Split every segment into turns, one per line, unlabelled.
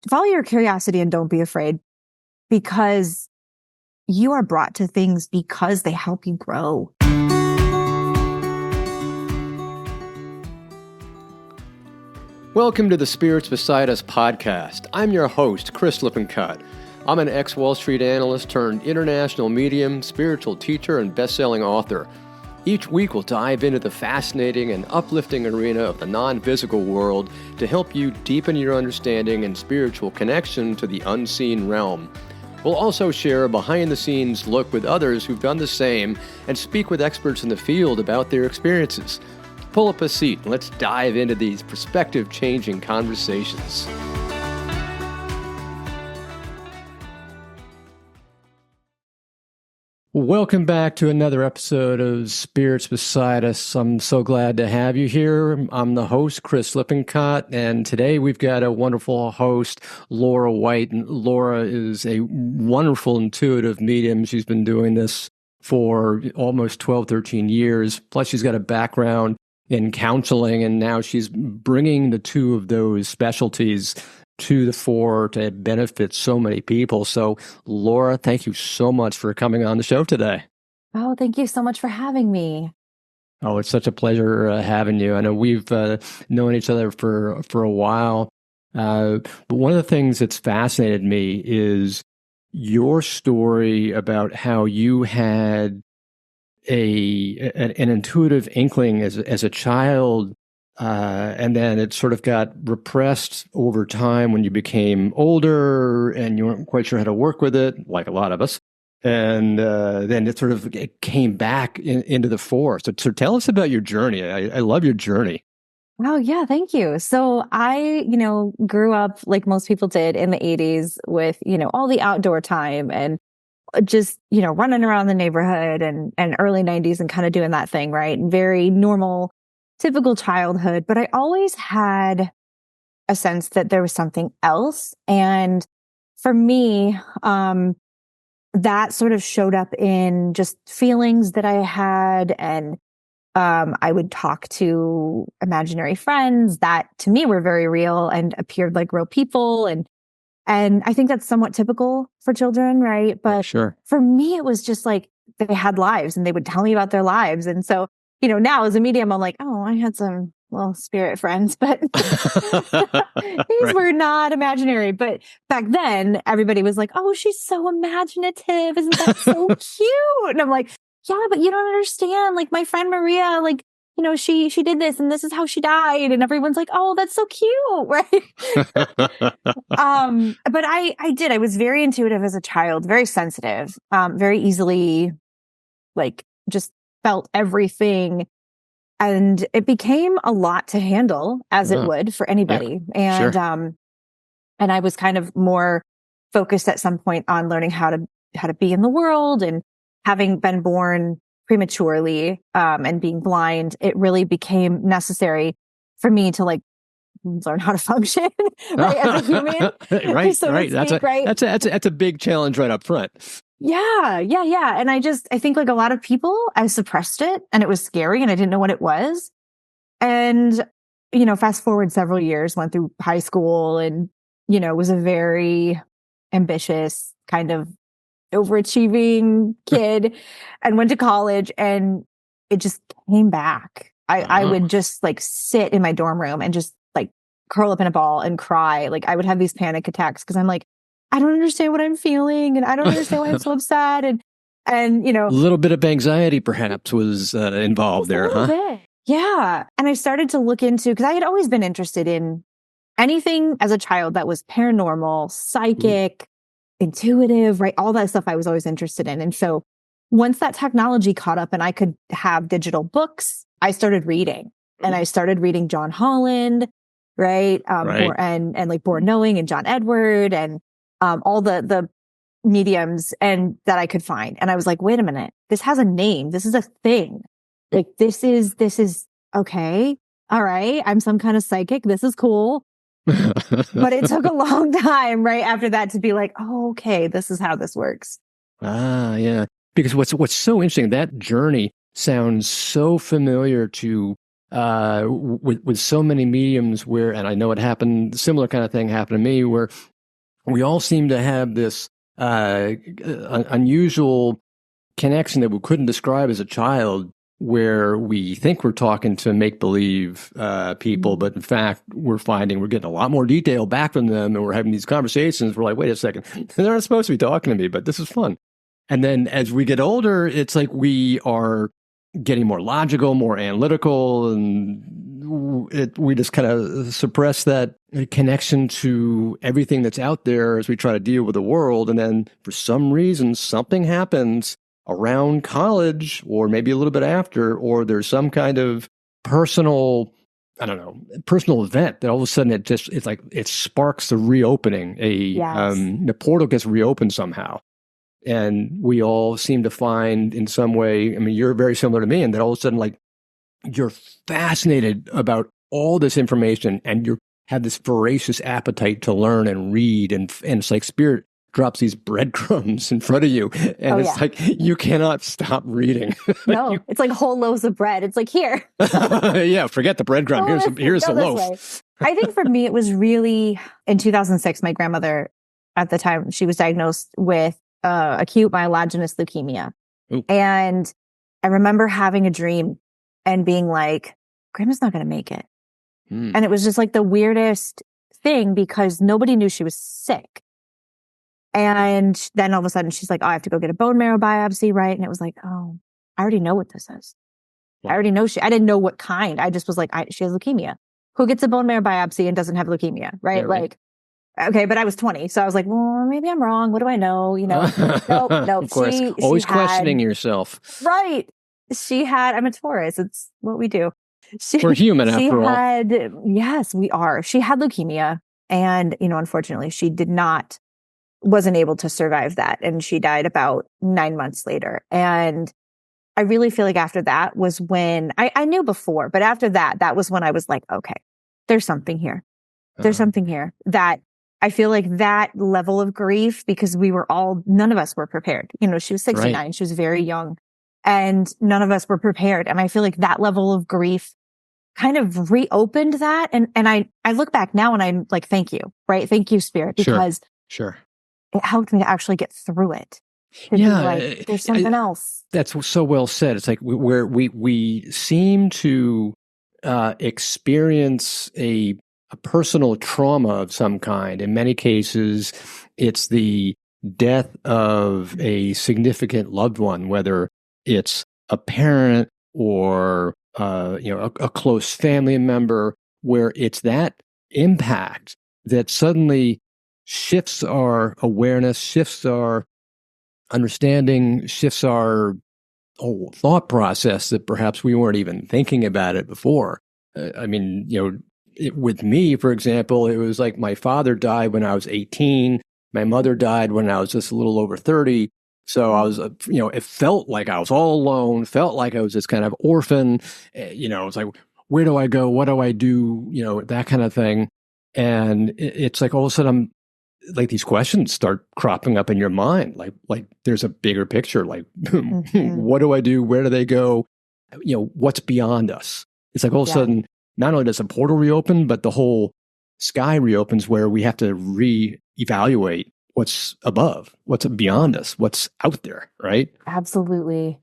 follow your curiosity and don't be afraid, because you are brought to things because they help you grow.
Welcome to the Spirits Beside Us podcast. I'm your host, Chris Lippincott. I'm an ex-Wall Street analyst turned international medium, spiritual teacher, and best-selling author. Each week we'll dive into the fascinating and uplifting arena of the non-physical world to help you deepen your understanding and spiritual connection to the unseen realm. We'll also share a behind-the-scenes look with others who've done the same and speak with experts in the field about their experiences. Pull up a seat and let's dive into these perspective-changing conversations. Welcome back to another episode of Spirits Beside Us. I'm so glad to have you here. I'm the host, Chris Lippincott, and today we've got a wonderful host, Laura White. And Laura is a wonderful intuitive medium. She's been doing this for almost 12, 13 years. Plus, she's got a background in counseling, and now she's bringing the two of those specialties to the fore to benefit so many people. So, Laura, thank you so much for coming on the show today.
Oh, thank you so much for having me.
Oh, it's such a pleasure having you. I know we've known each other for a while, but one of the things that's fascinated me is your story about how you had an intuitive inkling as a child. And then it sort of got repressed over time when you became older and you weren't quite sure how to work with it, like a lot of us. And then it came back into the fore. So tell us about your journey. I love your journey.
Oh, yeah. Thank you. So I, grew up like most people did in the 80s with, all the outdoor time and just, running around the neighborhood and early 90s and kind of doing that thing, right? And very normal, typical childhood, but I always had a sense that there was something else. And for me, that sort of showed up in just feelings that I had. And I would talk to imaginary friends that to me were very real and appeared like real people. And I think that's somewhat typical for children, right? But
sure.
For me, it was just like they had lives and they would tell me about their lives. And so now as a medium, I'm like, oh, I had some little spirit friends, but these were not imaginary. But back then, everybody was like, oh, she's so imaginative. Isn't that so cute? And I'm like, yeah, but you don't understand. Like my friend Maria, like, she did this and this is how she died. And everyone's like, oh, that's so cute. Right. But I was very intuitive as a child, very sensitive, very easily, like just felt everything. And it became a lot to handle, as it would for anybody. Yeah, and sure. And I was kind of more focused at some point on learning how to be in the world, and having been born prematurely and being blind, it really became necessary for me to like learn how to function right, as a human.
Right. That's a big challenge right up front.
Yeah. And I think like a lot of people, I suppressed it and it was scary and I didn't know what it was. And, fast forward several years, went through high school and, was a very ambitious kind of overachieving kid and went to college, and it just came back. I would just like sit in my dorm room and just like curl up in a ball and cry. Like I would have these panic attacks because I'm like, I don't understand what I'm feeling, and I don't understand why I'm so upset. And
a little bit of anxiety perhaps was involved there, huh?
Bit. Yeah. And I started to look into, because I had always been interested in anything as a child that was paranormal, psychic, intuitive, right? All that stuff I was always interested in. And so once that technology caught up and I could have digital books, I started reading, and I started reading John Holland, right? And like Born Knowing and John Edward and all the mediums and that I could find. And I was like, wait a minute, this has a name. This is a thing. Like, this is okay. All right. I'm some kind of psychic. This is cool. But it took a long time right after that to be like, oh, okay, this is how this works.
Ah, yeah. Because what's so interesting, that journey sounds so familiar to with so many mediums where, and I know it happened, similar kind of thing happened to me, where we all seem to have this unusual connection that we couldn't describe as a child, where we think we're talking to make-believe people, but in fact, we're finding we're getting a lot more detail back from them, and we're having these conversations. We're like, wait a second, they're not supposed to be talking to me, but this is fun. And then as we get older, it's like we are getting more logical, more analytical, and we just kind of suppress that connection to everything that's out there as we try to deal with the world. And then for some reason, something happens around college, or maybe a little bit after, or there's some kind of personal event that all of a sudden it's like it sparks the reopening. The portal gets reopened somehow. And we all seem to find in some way, I mean, you're very similar to me, and that all of a sudden, like, you're fascinated about all this information, and you have this voracious appetite to learn and read, and it's like Spirit drops these breadcrumbs in front of you, and like you cannot stop reading.
No, it's like whole loaves of bread. It's like, here.
Yeah, forget the breadcrumb. Here's the loaf.
I think for me, it was really in 2006. My grandmother, at the time, she was diagnosed with acute myelogenous leukemia. Ooh. And I remember having a dream and being like, Grandma's not going to make it. And it was just like the weirdest thing, because nobody knew she was sick. And then all of a sudden she's like, oh, I have to go get a bone marrow biopsy, right? And it was like, oh, I already know what this is. Wow. I already know I didn't know what kind. I just was like, she has leukemia. Who gets a bone marrow biopsy and doesn't have leukemia, right? Yeah, right. Like, okay, but I was 20. So I was like, well, maybe I'm wrong. What do I know? You know, no.
Of course, always questioning yourself.
Right. I'm a Taurus. It's what we do.
We're human after
all. Yes, we are. She had leukemia. And, unfortunately, she wasn't able to survive that. And she died about 9 months later. And I really feel like after that was when I knew before, but after that was when I was like, okay, there's something here. There's something here that I feel like that level of grief, because none of us were prepared. She was 69. Right. She was very young, and none of us were prepared. And I feel like that level of grief kind of reopened that. And I look back now and I'm like, thank you, right? Thank you, Spirit, because
sure.
It helped me to actually get through it. There's something else.
That's so well said. It's like where we seem to experience a personal trauma of some kind. In many cases, it's the death of a significant loved one, whether it's a parent or a close family member, where it's that impact that suddenly shifts our awareness, shifts our understanding, shifts our whole thought process, that perhaps we weren't even thinking about it before. With me, for example, it was like my father died when I was 18. My mother died when I was just a little over 30. So I was, it felt like I was all alone, felt like I was this kind of orphan. It's like, where do I go? What do I do? That kind of thing. And it's like all of a sudden, like these questions start cropping up in your mind. Like there's a bigger picture. Like, what do I do? Where do they go? What's beyond us? It's like all of a sudden, not only does a portal reopen, but the whole sky reopens, where we have to reevaluate what's above, what's beyond us, what's out there, right?
Absolutely.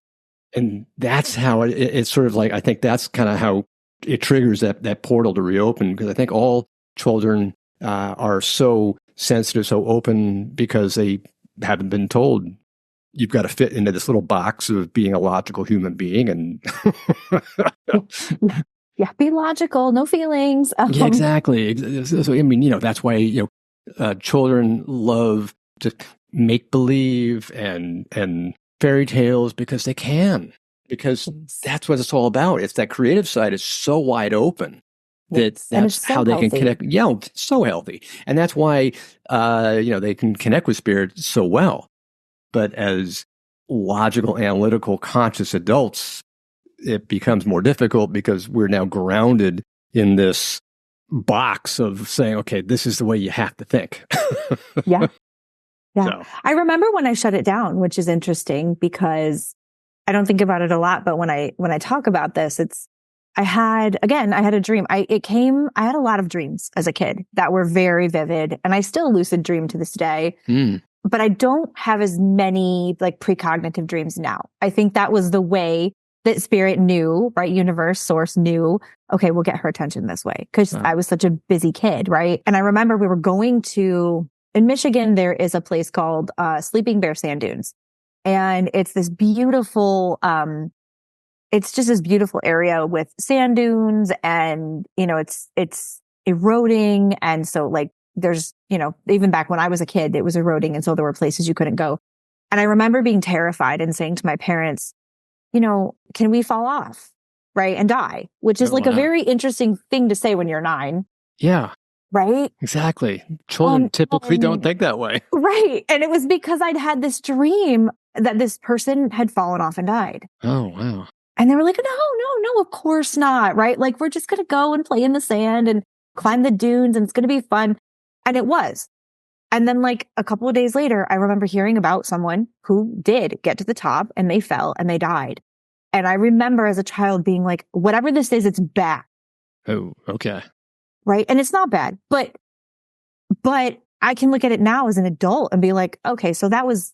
And that's how it's sort of like, I think that's kind of how it triggers that portal to reopen, because I think all children are so sensitive, so open, because they haven't been told you've got to fit into this little box of being a logical human being. And
yeah, be logical, no feelings.
Yeah, exactly. So, that's why, children love to make believe and fairy tales, because they can, because that's what it's all about. It's that creative side is so wide open that's so how they can connect. Yeah, so healthy. And that's why, they can connect with Spirit so well. But as logical, analytical, conscious adults, it becomes more difficult, because we're now grounded in this box of saying, okay, this is the way you have to think.
Yeah.
So.
I remember when I shut it down, which is interesting, because I don't think about it a lot, but when I talk about this, I had a dream. I had a lot of dreams as a kid that were very vivid, and I still lucid dream to this day. But I don't have as many like precognitive dreams now. I think that was the way that spirit knew, right? Universe, source knew, okay, we'll get her attention this way. Cause I was such a busy kid, right? And I remember we were going in Michigan, there is a place called Sleeping Bear Sand Dunes. And it's this beautiful, it's just this beautiful area with sand dunes, and, it's eroding. And so like, there's, even back when I was a kid, it was eroding. And so there were places you couldn't go. And I remember being terrified and saying to my parents, can we fall off? Right. And die, which is a very interesting thing to say when you're 9.
Yeah.
Right.
Exactly. Children typically don't think that way.
Right. And it was because I'd had this dream that this person had fallen off and died.
Oh, wow.
And they were like, no, of course not. Right. Like, we're just going to go and play in the sand and climb the dunes, and it's going to be fun. And it was. And then like a couple of days later, I remember hearing about someone who did get to the top and they fell and they died. And I remember as a child being like, whatever this is, it's bad.
Oh, okay.
Right. And it's not bad, but I can look at it now as an adult and be like, okay, so that was,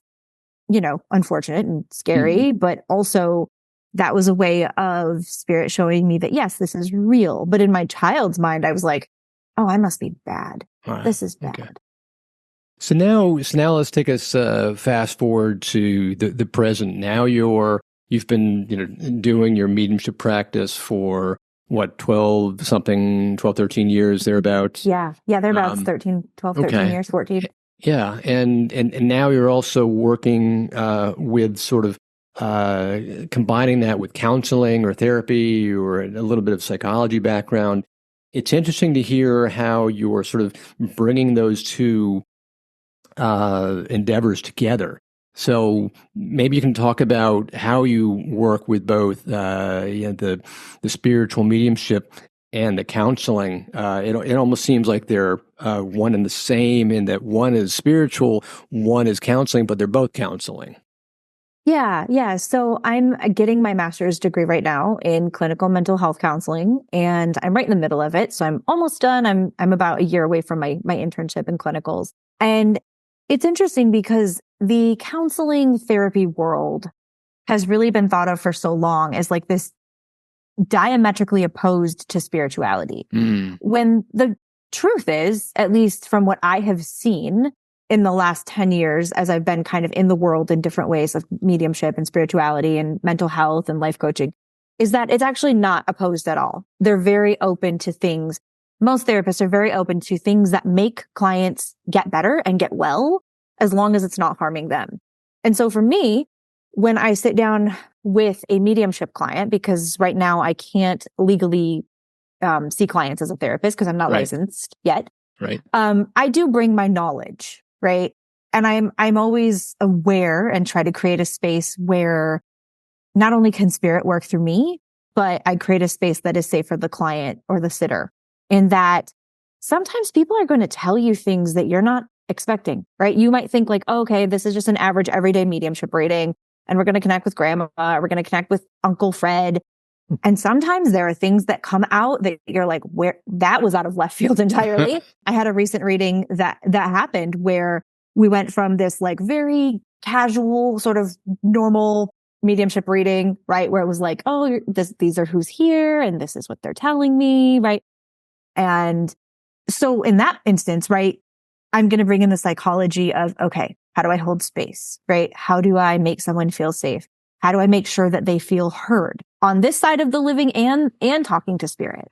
unfortunate and scary, but also that was a way of spirit showing me that, yes, this is real. But in my child's mind, I was like, oh, I must be bad. This is bad.
Okay. So now let's take us fast forward to the present. Now you've been doing your mediumship practice for what, 12, 13 years thereabouts?
Yeah, thereabouts 13 years, 14.
Yeah, and now you're also working with sort of combining that with counseling or therapy or a little bit of psychology background. It's interesting to hear how you're sort of bringing those two endeavors together. So maybe you can talk about how you work with both the spiritual mediumship and the counseling. It almost seems like they're one and the same, in that one is spiritual, one is counseling, but they're both counseling.
Yeah. So I'm getting my master's degree right now in clinical mental health counseling, and I'm right in the middle of it. So I'm almost done. I'm about a year away from my internship in clinicals. And it's interesting because the counseling therapy world has really been thought of for so long as like this diametrically opposed to spirituality. When the truth is, at least from what I have seen in the last 10 years, as I've been kind of in the world in different ways of mediumship and spirituality and mental health and life coaching, is that it's actually not opposed at all. They're very open to things. Most therapists are very open to things that make clients get better and get well, as long as it's not harming them. And so for me, when I sit down with a mediumship client, because right now I can't legally see clients as a therapist because I'm not licensed yet.
Right.
I do bring my knowledge, right? And I'm always aware and try to create a space where not only can spirit work through me, but I create a space that is safe for the client or the sitter. In that sometimes people are going to tell you things that you're not expecting, right? You might think like, oh, okay, this is just an average everyday mediumship reading, and we're going to connect with grandma, we're going to connect with Uncle Fred. And sometimes there are things that come out that you're like, where that was out of left field entirely. I had a recent reading that happened where we went from this like very casual sort of normal mediumship reading, right? Where it was like, oh, these are who's here and this is what they're telling me, right? And so in that instance, right, I'm going to bring in the psychology of, okay, how do I hold space, right? How do I make someone feel safe? How do I make sure that they feel heard on this side of the living and talking to spirit,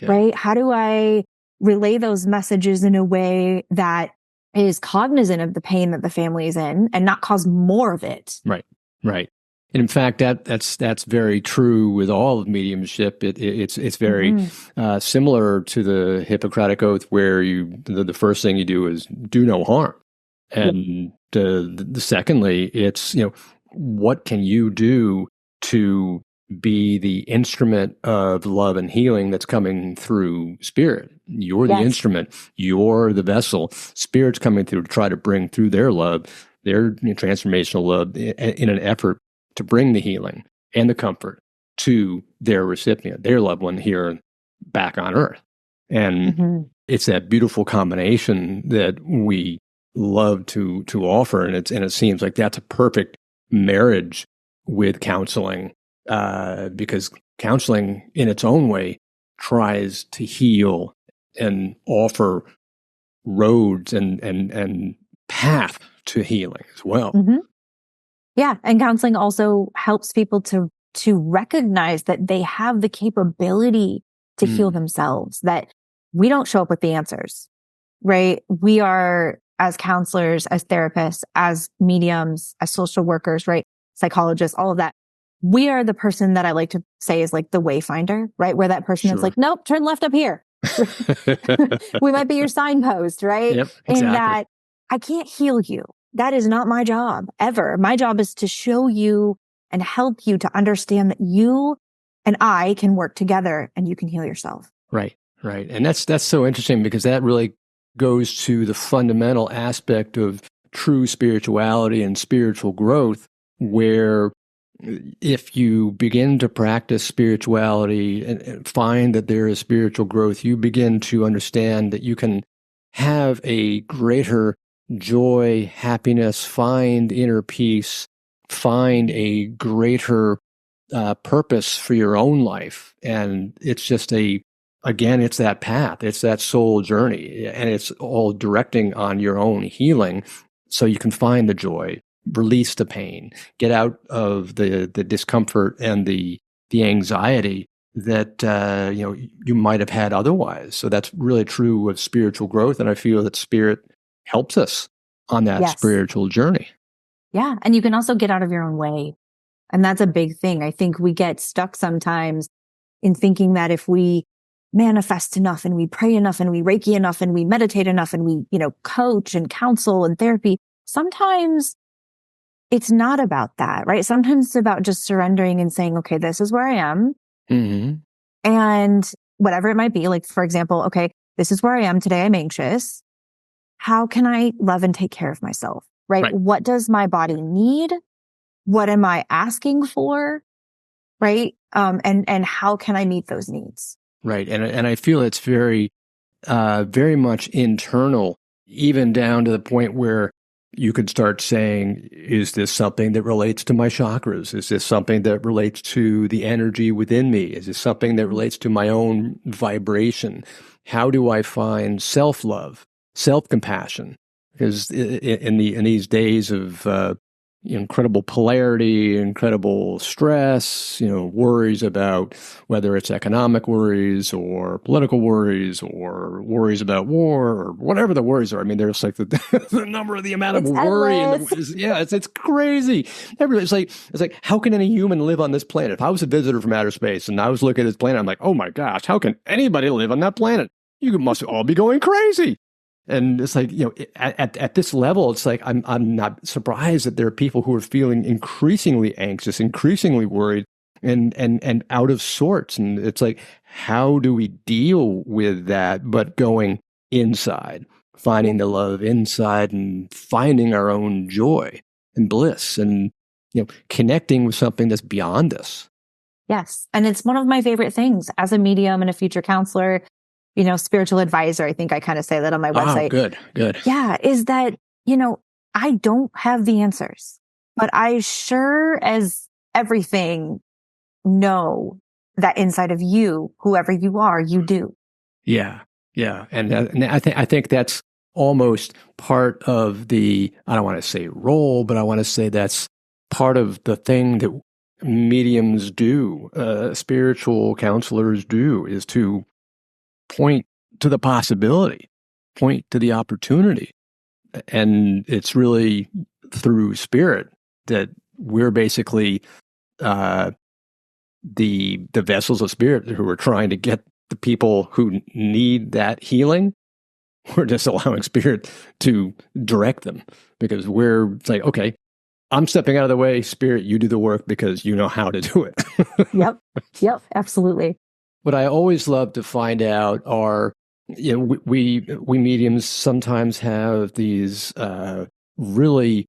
right? How do I relay those messages in a way that is cognizant of the pain that the family is in and not cause more of it?
Right. And in fact, that's very true with all of mediumship. It's very similar to the Hippocratic Oath, where the first thing you do is do no harm, and the secondly, it's what can you do to be the instrument of love and healing that's coming through spirit. You're the instrument. You're the vessel. Spirit's coming through to try to bring through their love, their transformational love, in an effort to bring the healing and the comfort to their recipient, their loved one here back on earth. And it's that beautiful combination that we love to offer. And it seems like that's a perfect marriage with counseling, because counseling in its own way tries to heal and offer roads and path to healing as well.
Yeah. And counseling also helps people to recognize that they have the capability to heal themselves, that we don't show up with the answers, right? We are, as counselors, as therapists, as mediums, as social workers, right? Psychologists, all of that. We are the person that I like to say is like the wayfinder, right? Where that person is like, nope, turn left up here. We might be your signpost, right?
Yep, exactly.
In that I can't heal you. That is not my job ever. My job is to show you and help you to understand that you and I can work together and you can heal yourself.
Right. And that's so interesting, because that really goes to the fundamental aspect of true spirituality and spiritual growth, where if you begin to practice spirituality and find that there is spiritual growth, you begin to understand that you can have a greater joy, happiness, find inner peace, find a greater purpose for your own life. And it's just it's that path, it's that soul journey, and it's all directing on your own healing, so you can find the joy, release the pain, get out of the discomfort and the anxiety that you might have had otherwise. So that's really true of spiritual growth, and I feel that spirit helps us on that spiritual journey.
Yeah, and you can also get out of your own way, and that's a big thing. I think we get stuck sometimes in thinking that if we manifest enough and we pray enough and we Reiki enough and we meditate enough and we, coach and counsel and therapy, sometimes it's not about that, right? Sometimes it's about just surrendering and saying, okay, this is where I am. And whatever it might be, like, for example, okay, this is where I am today. I'm anxious. How can I love and take care of myself, right? What does my body need? What am I asking for? Right. And how can I meet those needs?
Right. And I feel it's very, very much internal, even down to the point where you could start saying, is this something that relates to my chakras? Is this something that relates to the energy within me? Is this something that relates to my own vibration? How do I find self-love, self-compassion? Because in these days of incredible polarity, incredible stress, worries about whether it's economic worries or political worries or worries about war or whatever the worries are. I mean, there's like the number of the amount of worry. It's crazy. It's like, how can any human live on this planet? If I was a visitor from outer space and I was looking at this planet, I'm like, oh my gosh, how can anybody live on that planet? You must all be going crazy. And it's like, at this level, it's like, I'm not surprised that there are people who are feeling increasingly anxious, increasingly worried, and out of sorts. And it's like, how do we deal with that? But going inside, finding the love inside and finding our own joy and bliss and, connecting with something that's beyond us.
Yes. And it's one of my favorite things as a medium and a future counselor, spiritual advisor. I think I kind of say that on my website.
Oh, good.
Yeah. Is that, I don't have the answers, but I sure as everything know that inside of you, whoever you are, you do.
Yeah. And I think that's almost part of the, I don't want to say role, but I want to say that's part of the thing that mediums do, spiritual counselors do, is to point to the possibility, point to the opportunity. And it's really through spirit that we're basically the vessels of spirit who are trying to get the people who need that healing. We're just allowing spirit to direct them, because it's like, okay, I'm stepping out of the way, spirit, you do the work because you know how to do it.
Yep, absolutely.
What I always love to find out are, we mediums sometimes have these really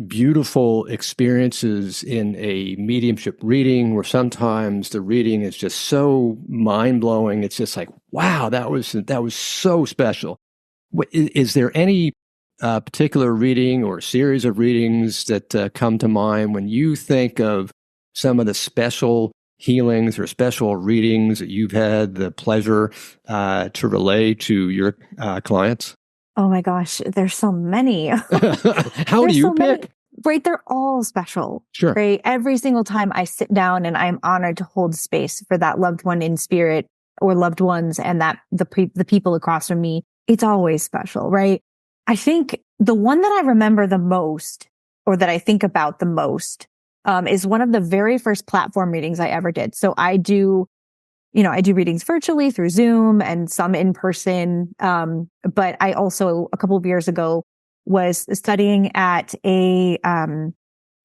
beautiful experiences in a mediumship reading where sometimes the reading is just so mind-blowing. It's just like, wow, that was so special. Is there any particular reading or series of readings that come to mind when you think of some of the special healings or special readings that you've had the pleasure to relay to your clients?
Oh my gosh, there's so many.
How do you pick?
Right, they're all special.
Sure.
Right, every single time I sit down and I'm honored to hold space for that loved one in spirit or loved ones, and that the people across from me, it's always special, right? I think the one that I remember the most, or that I think about the most, is one of the very first platform readings I ever did. So I do readings virtually through Zoom and some in person. But I also, a couple of years ago, was studying at oh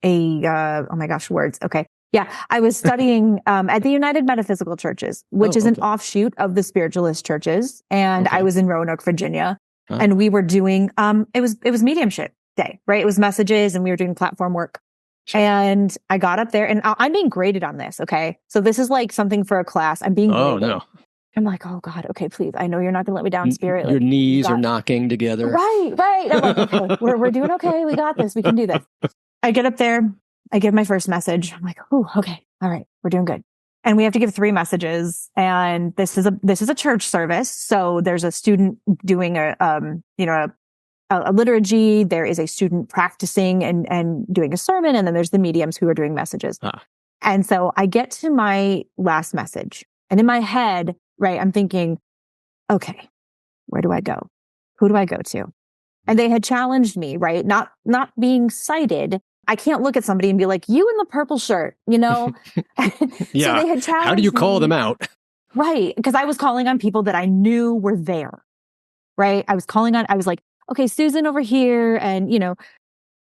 my gosh, words. Okay. Yeah. I was studying, at the United Metaphysical Churches, which is an offshoot of the spiritualist churches. And I was in Roanoke, Virginia, and we were doing, it was mediumship day, right? It was messages, and we were doing platform work. And I got up there, and I'm being graded on this. Okay. So this is like something for a class. I'm being graded.
Oh, no.
I'm like, oh God, okay, please. I know you're not going to let me down, spirit.
Your knees are knocking together.
Right. I'm like, okay, we're doing okay. We got this. We can do this. I get up there. I give my first message. I'm like, oh, okay. All right. We're doing good. And we have to give 3 messages. And this is a church service. So there's a student doing a liturgy. There is a student practicing and doing a sermon. And then there's the mediums who are doing messages. And so I get to my last message, and in my head, right, I'm thinking, okay, where do I go? Who do I go to? And they had challenged me, right? Not being cited. I can't look at somebody and be like, you in the purple shirt,
Yeah.
So they had challenged
How do you call them out?
Right. Because I was calling on people that I knew were there, right? I was like, okay, Susan over here. And,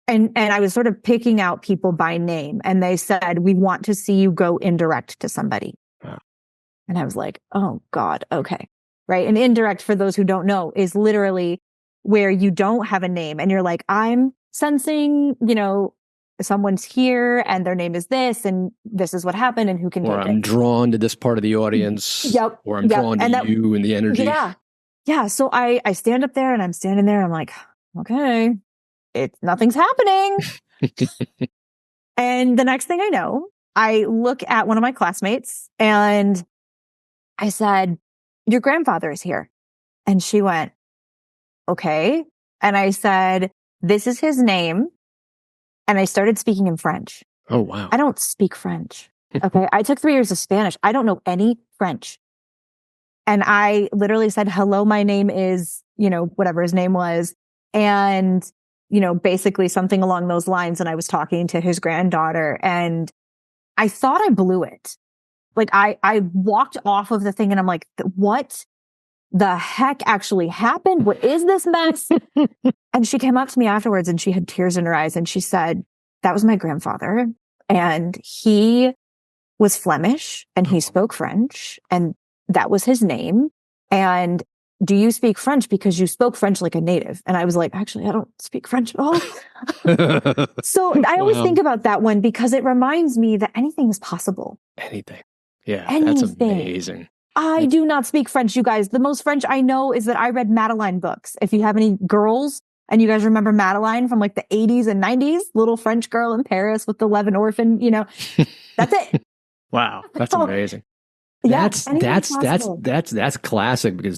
and I was sort of picking out people by name, and they said, we want to see you go indirect to somebody.
Wow.
And I was like, oh God. Okay. Right. And indirect, for those who don't know, is literally where you don't have a name and you're like, I'm sensing, someone's here and their name is this, and this is what happened, and who can
or
take
I'm
it.
drawn to this part of the audience.
Yep.
Or I'm drawn to you and the energy.
Yeah. Yeah. So I stand up there, and I'm standing there. I'm like, okay, nothing's happening. And the next thing I know, I look at one of my classmates and I said, your grandfather is here. And she went, okay. And I said, this is his name. And I started speaking in French.
Oh, wow.
I don't speak French. Okay. I took 3 years of Spanish. I don't know any French. And I literally said, hello, my name is, whatever his name was. And, basically something along those lines. And I was talking to his granddaughter, and I thought I blew it. Like I walked off of the thing, and I'm like, what the heck actually happened? What is this mess? And she came up to me afterwards, and she had tears in her eyes, and she said, that was my grandfather. And he was Flemish, and he spoke French, and that was his name. And do you speak French? Because you spoke French like a native. And I was like, actually, I don't speak French at all. So I always think about that one, because it reminds me that anything is possible.
Anything. Yeah.
Anything.
That's amazing.
I do not speak French, you guys. The most French I know is that I read Madeline books. If you have any girls and you guys remember Madeline from like the 80s and 90s, little French girl in Paris with the 11 orphan, that's it.
Wow. That's amazing.
Yeah,
that's classic, because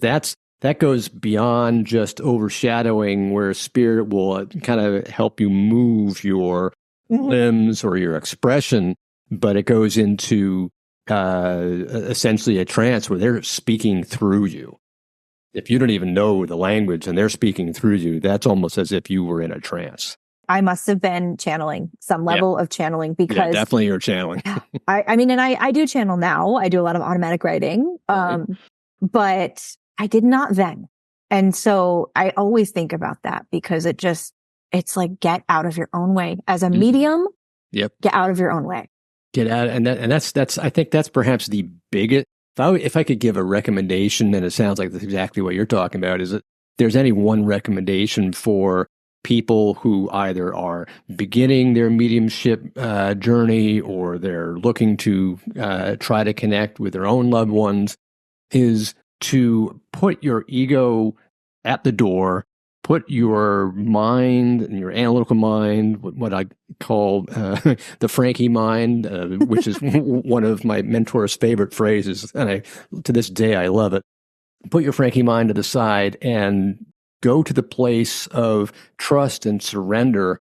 that goes beyond just overshadowing, where spirit will kind of help you move your limbs or your expression, but it goes into essentially a trance where they're speaking through you. If you don't even know the language and they're speaking through you, that's almost as if you were in a trance.
I must have been channeling, some level of channeling, because
definitely you're channeling.
I mean, and I do channel now. I do a lot of automatic writing, but I did not then. And so I always think about that, because it's like, get out of your own way as a medium.
Yep.
Get out of your own way.
Get out. And that's, I think that's perhaps the biggest, if I could give a recommendation, and it sounds like that's exactly what you're talking about, is that there's any one recommendation for people who either are beginning their mediumship journey or they're looking to try to connect with their own loved ones is to put your ego at the door, put your mind and your analytical mind, what I call the Frankie mind, which is one of my mentor's favorite phrases, and to this day I love it. Put your Frankie mind to the side and go to the place of trust and surrender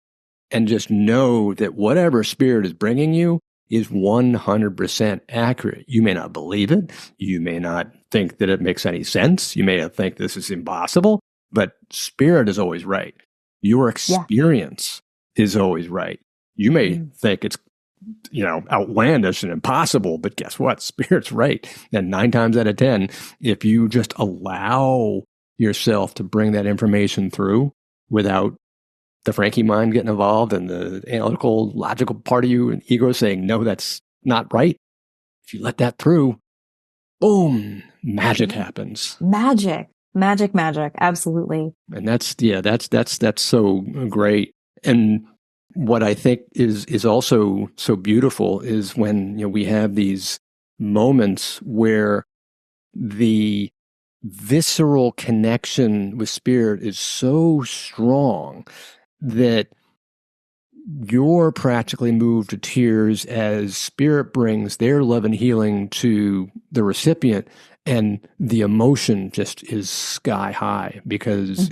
and just know that whatever spirit is bringing you is 100% accurate. You may not believe it. You may not think that it makes any sense. You may not think this is impossible, but spirit is always right. Your experience is always right. You may think it's, outlandish and impossible, but guess what? Spirit's right. And 9 times out of 10, if you just allow yourself to bring that information through without the Frankie mind getting involved and the analytical, logical part of you and ego saying, no, that's not right. If you let that through, boom, magic happens.
Magic. Absolutely.
And that's so great. And what I think is also so beautiful is when, we have these moments where the visceral connection with spirit is so strong that you're practically moved to tears as spirit brings their love and healing to the recipient, and the emotion just is sky high because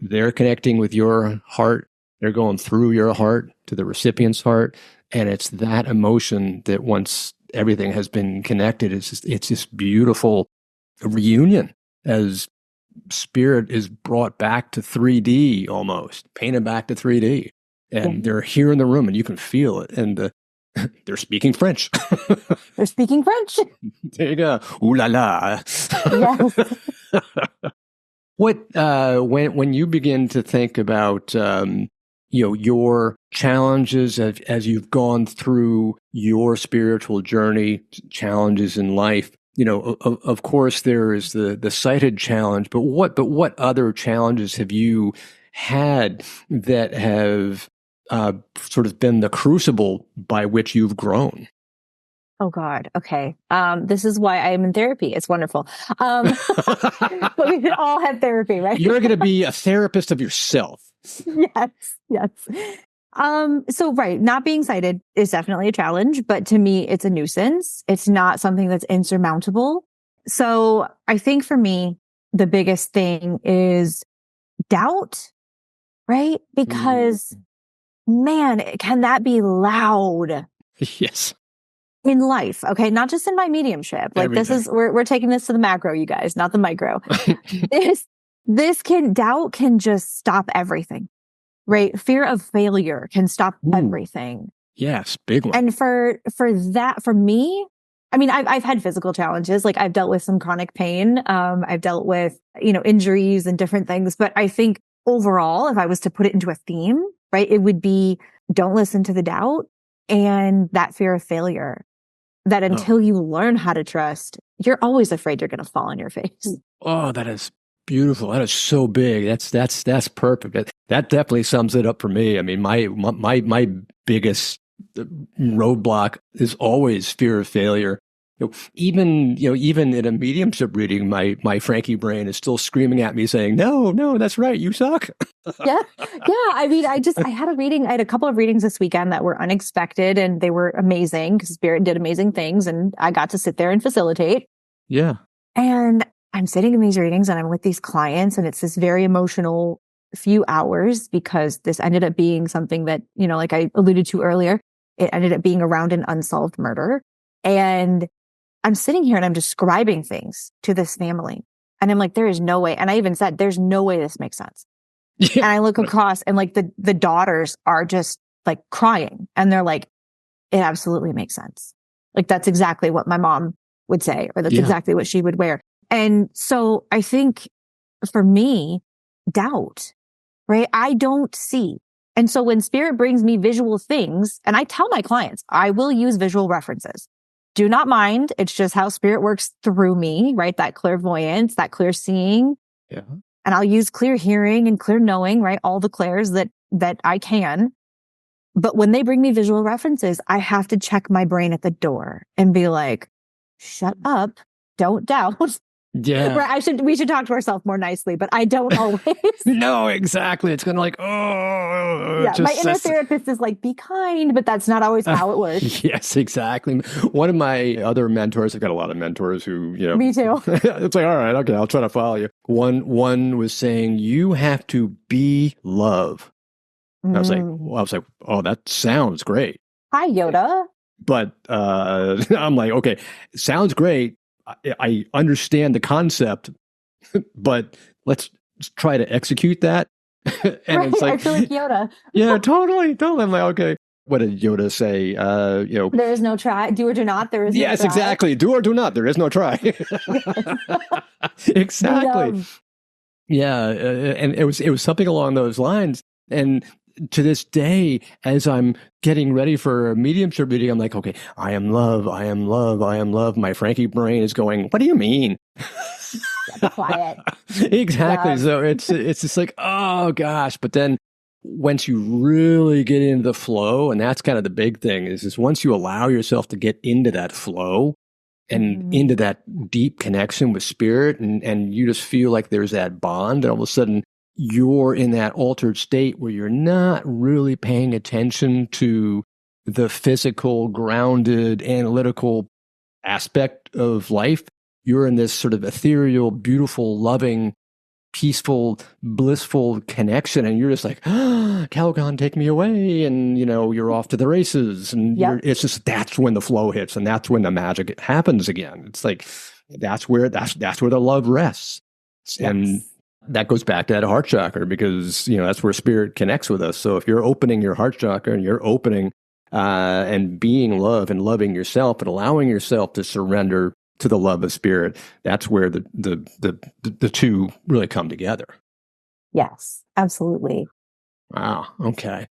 they're connecting with your heart, they're going through your heart to the recipient's heart, and it's that emotion that once everything has been connected, it's this beautiful reunion as spirit is brought back to 3D almost, painted back to 3D. And they're here in the room and you can feel it. And they're speaking French.
They're speaking French.
There you go. Ooh la la.
Yes.
What, when you begin to think about, your challenges as you've gone through your spiritual journey, challenges in life, of course there is the sighted challenge, but what other challenges have you had that have sort of been the crucible by which you've grown?
Oh God. Okay. This is why I am in therapy. It's wonderful. But we can all have therapy, right?
You're going to be a therapist of yourself.
Yes. So right, not being sighted is definitely a challenge, but to me, it's a nuisance. It's not something that's insurmountable. So I think for me, the biggest thing is doubt, right? Because man, can that be loud?
Yes.
In life, okay, not just in my mediumship. Like we're taking this to the macro, you guys, not the micro. Doubt can just stop everything, right? Fear of failure can stop everything.
Yes, big one.
And for me, I mean, I've had physical challenges. Like I've dealt with some chronic pain. I've dealt with, injuries and different things. But I think overall, if I was to put it into a theme, right, it would be don't listen to the doubt and that fear of failure. That until you learn how to trust, you're always afraid you're going to fall on your face.
Oh, that is beautiful. That is so big. That's perfect. That definitely sums it up for me. I mean, my biggest roadblock is always fear of failure. Even in a mediumship reading, my Frankie brain is still screaming at me saying, no, that's right. You suck.
Yeah. I mean, I had a couple of readings this weekend that were unexpected and they were amazing because Spirit did amazing things and I got to sit there and facilitate.
Yeah.
And I'm sitting in these readings and I'm with these clients and it's this very emotional few hours because this ended up being something that, like I alluded to earlier, it ended up being around an unsolved murder. And I'm sitting here and I'm describing things to this family. And I'm like, there is no way. And I even said, there's no way this makes sense. Yeah. And I look across and like the daughters are just like crying. And they're like, it absolutely makes sense. Like that's exactly what my mom would say, or that's exactly what she would wear. And so I think for me, doubt, right? I don't see. And so when Spirit brings me visual things, and I tell my clients, I will use visual references. Do not mind. It's just how Spirit works through me, right? That clairvoyance, that clear seeing.
Yeah.
and I'll use clear hearing and clear knowing, right? All the clairs that I can. But when they bring me visual references, I have to check my brain at the door and be like, shut up, don't doubt.
Yeah.
Right. We should talk to ourselves more nicely, but I don't always.
No, exactly. It's kind of like, oh,
yeah. My inner therapist is like, be kind, but that's not always how it works.
Yes, exactly. One of my other mentors, I've got a lot of mentors who,
Me too.
It's like, all right, okay, I'll try to follow you. One was saying, you have to be love. I was like, oh, that sounds great.
Hi, Yoda.
But I'm like, okay, sounds great. I understand the concept, but let's try to execute that. And
right,
it's like,
I feel like Yoda.
Yeah, totally. I'm like, okay. What did Yoda say?
There is no try. Do or do not. There is no try.
Yes, exactly. Do or do not. There is no try. Exactly. Yeah, and it was something along those lines. And to this day, as I'm getting ready for a mediumship reading, I'm like, okay, I am love, I am love, I am love. My Frankie brain is going, what do you mean?
Be quiet.
Exactly.
Yeah.
So it's just like, oh gosh. But then once you really get into the flow, and that's kind of the big thing, is once you allow yourself to get into that flow and into that deep connection with spirit, and you just feel like there's that bond, and all of a sudden you're in that altered state where you're not really paying attention to the physical, grounded, analytical aspect of life. You're in this sort of ethereal, beautiful, loving, peaceful, blissful connection. And you're just like, oh, Calgon, take me away. And, you're off to the races. And it's just, that's when the flow hits. And that's when the magic happens again. It's like, that's where the love rests. Yes. And that goes back to that heart chakra, because, that's where spirit connects with us. So if you're opening your heart chakra and you're opening and being love and loving yourself and allowing yourself to surrender to the love of spirit, that's where the two really come together.
Yes, absolutely.
Wow. Okay.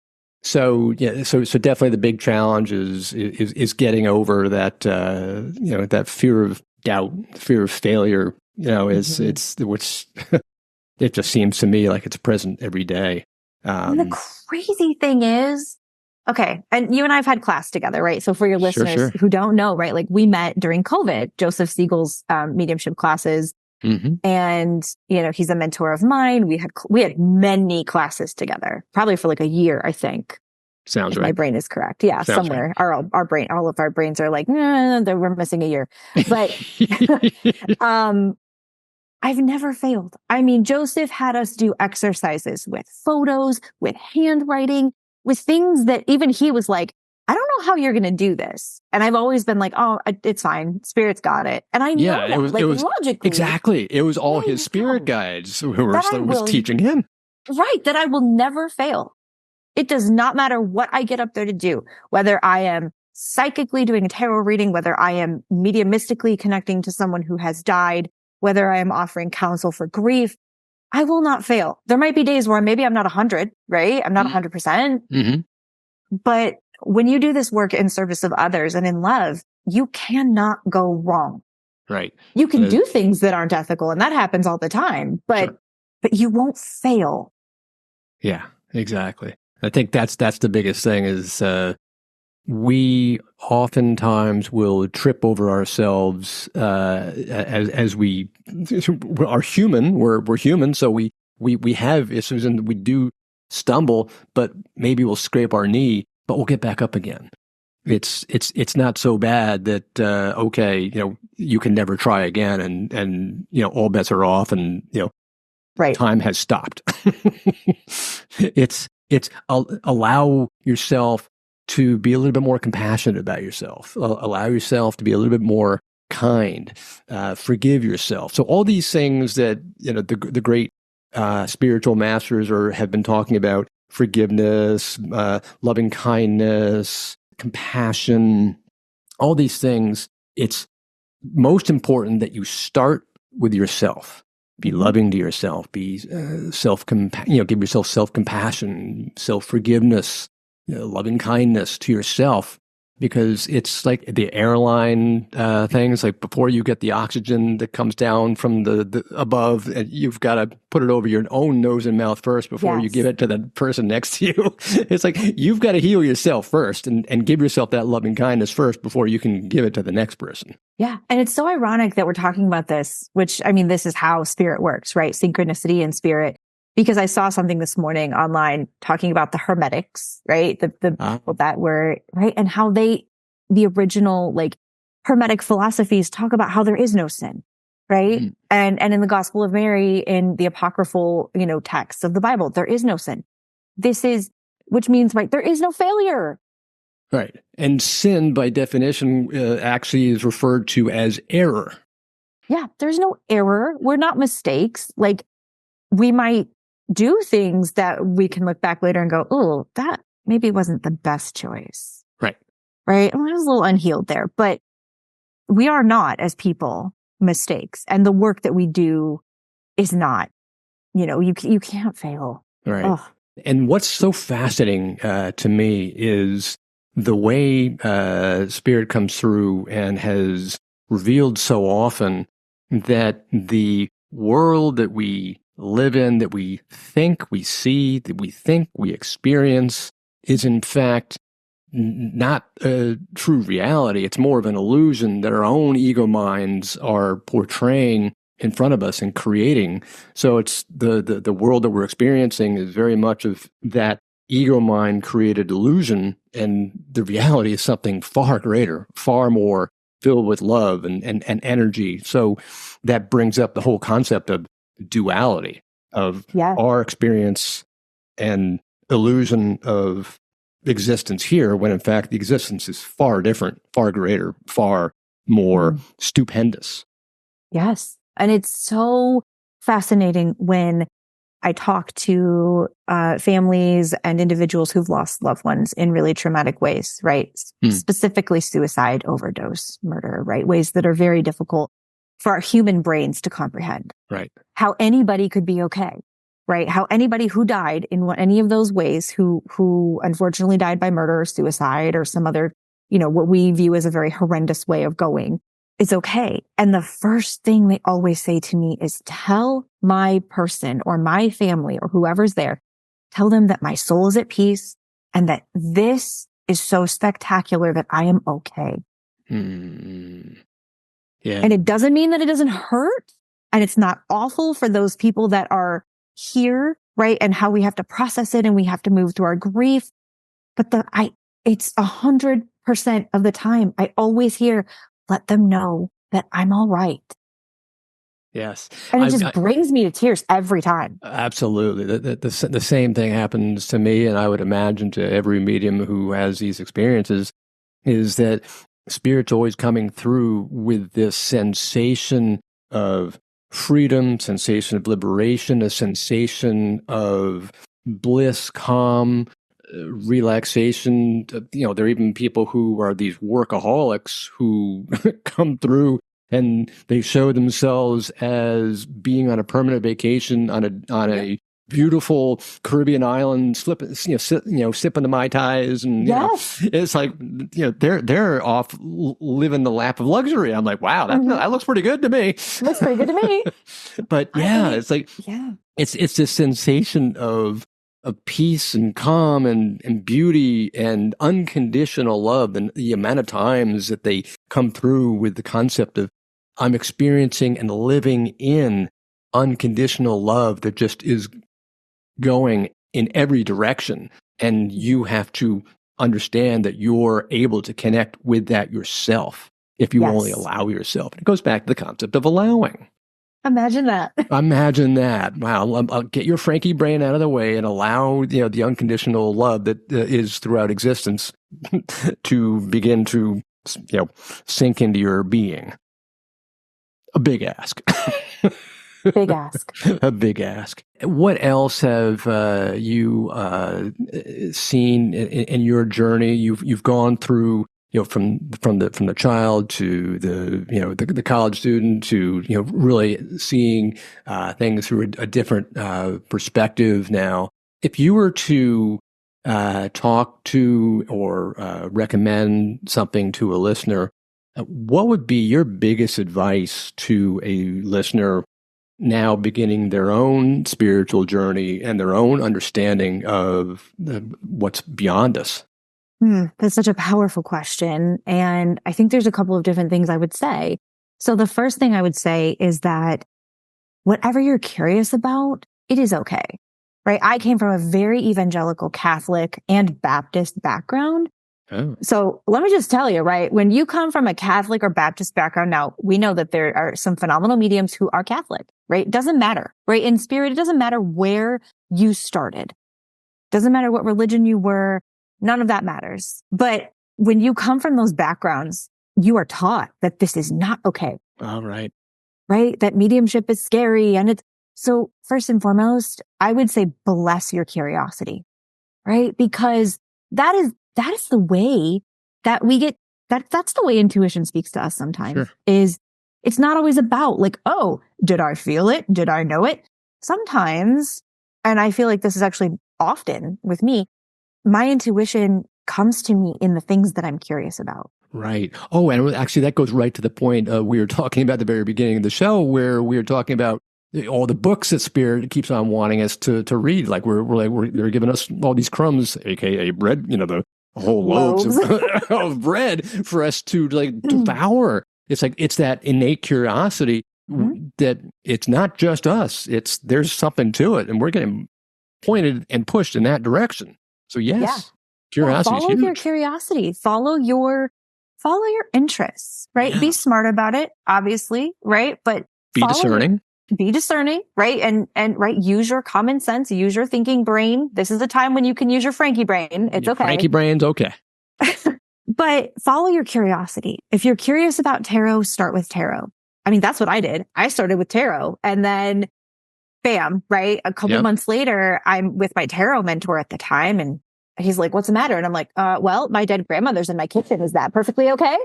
So so definitely the big challenge is getting over that that fear of doubt, fear of failure. It's which it just seems to me like it's present every day.
And the crazy thing is, okay, and you and I have had class together, right? So for your listeners who don't know, right, like we met during COVID, Joseph Siegel's mediumship classes, and he's a mentor of mine. We had many classes together, probably for like a year, I think.
Sounds right.
My brain is correct. Yeah, sounds somewhere. Right. All of our brains are like, we're missing a year. But I've never failed. I mean, Joseph had us do exercises with photos, with handwriting, with things that even he was like, I don't know how you're going to do this. And I've always been like, oh, it's fine. Spirit's got it. And I know that, it was logically.
Exactly. It was all his spirit guides who was teaching him.
Right. That I will never fail. It does not matter what I get up there to do, whether I am psychically doing a tarot reading, whether I am mediumistically connecting to someone who has died, whether I am offering counsel for grief, I will not fail. There might be days where maybe I'm not 100, right? I'm not 100%. But when you do this work in service of others and in love, you cannot go wrong.
Right.
You can do things that aren't ethical, and that happens all the time, but you won't fail.
Yeah, exactly. I think that's the biggest thing is, we oftentimes will trip over ourselves as we are human. We're human, so we have issues and we do stumble, but maybe we'll scrape our knee, but we'll get back up again. It's not so bad that you can never try again, and all bets are off, and time has stopped. It's allow yourself to be a little bit more compassionate about yourself. Allow yourself to be a little bit more kind. Forgive yourself. So all these things that the great spiritual masters have been talking about: forgiveness, loving kindness, compassion. All these things. It's most important that you start with yourself. Be loving to yourself. Be give yourself self-compassion, self-forgiveness. Loving kindness to yourself, because it's like the airline things. Like before you get the oxygen that comes down from the above, and you've got to put it over your own nose and mouth first before you give it to the person next to you. It's like you've got to heal yourself first and give yourself that loving kindness first before you can give it to the next person.
Yeah. And it's so ironic that we're talking about this, which, I mean, this is how spirit works, right? Synchronicity and spirit. Because I saw something this morning online talking about the Hermetics, right? The people that were, right? And how the original like Hermetic philosophies talk about how there is no sin, right? Mm. And in the Gospel of Mary, in the apocryphal, texts of the Bible, there is no sin. Which means, right, there is no failure.
Right. And sin, by definition, actually is referred to as error.
Yeah, there's no error. We're not mistakes. Like, we might do things that we can look back later and go, oh, that maybe wasn't the best choice.
Right.
Right. Well, I was a little unhealed there, but we are not, as people, mistakes. And the work that we do is not, you can't fail.
Right. Ugh. And what's so fascinating to me is the way spirit comes through and has revealed so often that the world that we live in, that we think we see, that we think we experience, is in fact not a true reality. It's more of an illusion that our own ego minds are portraying in front of us and creating. So it's the world that we're experiencing is very much of that ego mind created illusion, and the reality is something far greater, far more filled with love and energy. So that brings up the whole concept of duality of our experience and illusion of existence here, when in fact the existence is far different, far greater, far more stupendous.
Yes. And it's so fascinating when I talk to families and individuals who've lost loved ones in really traumatic ways, right? Specifically suicide, overdose, murder, right? Ways that are very difficult for our human brains to comprehend.
Right.
How anybody could be okay, right? How anybody who died in any of those ways, who unfortunately died by murder or suicide or some other, what we view as a very horrendous way of going, is okay. And the first thing they always say to me is, tell my person or my family or whoever's there, tell them that my soul is at peace and that this is so spectacular that I am okay.
Yeah.
And it doesn't mean that it doesn't hurt, and it's not awful for those people that are here, right? And how we have to process it and we have to move through our grief. But it's 100% of the time, I always hear, let them know that I'm all right.
Yes.
And it just brings me to tears every time.
Absolutely. The same thing happens to me, and I would imagine to every medium who has these experiences, is that Spirit's always coming through with this sensation of freedom, sensation of liberation, a sensation of bliss, calm, relaxation. There are even people who are these workaholics who come through and they show themselves as being on a permanent vacation on a beautiful Caribbean island, sipping the Mai Tais, and it's like they're off living the lap of luxury. I'm like, wow, that looks pretty good to me.
Looks pretty good to me.
But it's like it's this sensation of peace and calm and beauty and unconditional love, and the amount of times that they come through with the concept of I'm experiencing and living in unconditional love that just is going in every direction. And you have to understand that you're able to connect with that yourself if you only allow yourself. And it goes back to the concept of allowing.
Imagine that.
Imagine that. Wow. I'll get your Frankie brain out of the way and allow the unconditional love that is throughout existence to begin to sink into your being. A big ask.
Big ask.
A big ask. What else have you seen in your journey? You've gone through, from the child to the college student to really seeing things through a different perspective now. If you were to talk to or recommend something to a listener, what would be your biggest advice to a listener now beginning their own spiritual journey and their own understanding of what's beyond us?
That's such a powerful question. And I think there's a couple of different things I would say. So the first thing I would say is that whatever you're curious about, it is okay, right? I came from a very evangelical Catholic and Baptist background.
Oh.
So let me just tell you, right? When you come from a Catholic or Baptist background, now we know that there are some phenomenal mediums who are Catholic, right? It doesn't matter, right? In spirit, it doesn't matter where you started. Doesn't matter what religion you were. None of that matters. But when you come from those backgrounds, you are taught that this is not okay.
All right.
Right? That mediumship is scary. And so first and foremost, I would say bless your curiosity, right? Because that is the way that we get, that's the way intuition speaks to us sometimes.
Sure.
Is it's not always about like, oh, did I feel it? Did I know it? Sometimes, and I feel like this is actually often with me, my intuition comes to me in the things that I'm curious about.
Right. Oh, and actually that goes right to the point we were talking about at the very beginning of the show, where we were talking about all the books that Spirit keeps on wanting us to read. Like they're giving us all these crumbs, aka bread, the whole loaves of bread for us to devour. It's like, it's that innate curiosity that it's not just us. There's something to it, and we're getting pointed and pushed in that direction. So yes, curiosity is
follow
huge.
your curiosity, follow your interests, right? Yeah. Be smart about it, obviously, right? But
be discerning.
Be discerning, right? And right, use your common sense, use your thinking brain. This is the time when you can use your Frankie brain. It's okay.
Frankie brain's okay.
But follow your curiosity. If you're curious about tarot, start with tarot. I mean, that's what I did. I started with tarot, and then bam, right? A couple months later, I'm with my tarot mentor at the time, and he's like, what's the matter? And I'm like, well, my dead grandmother's in my kitchen. Is that perfectly okay?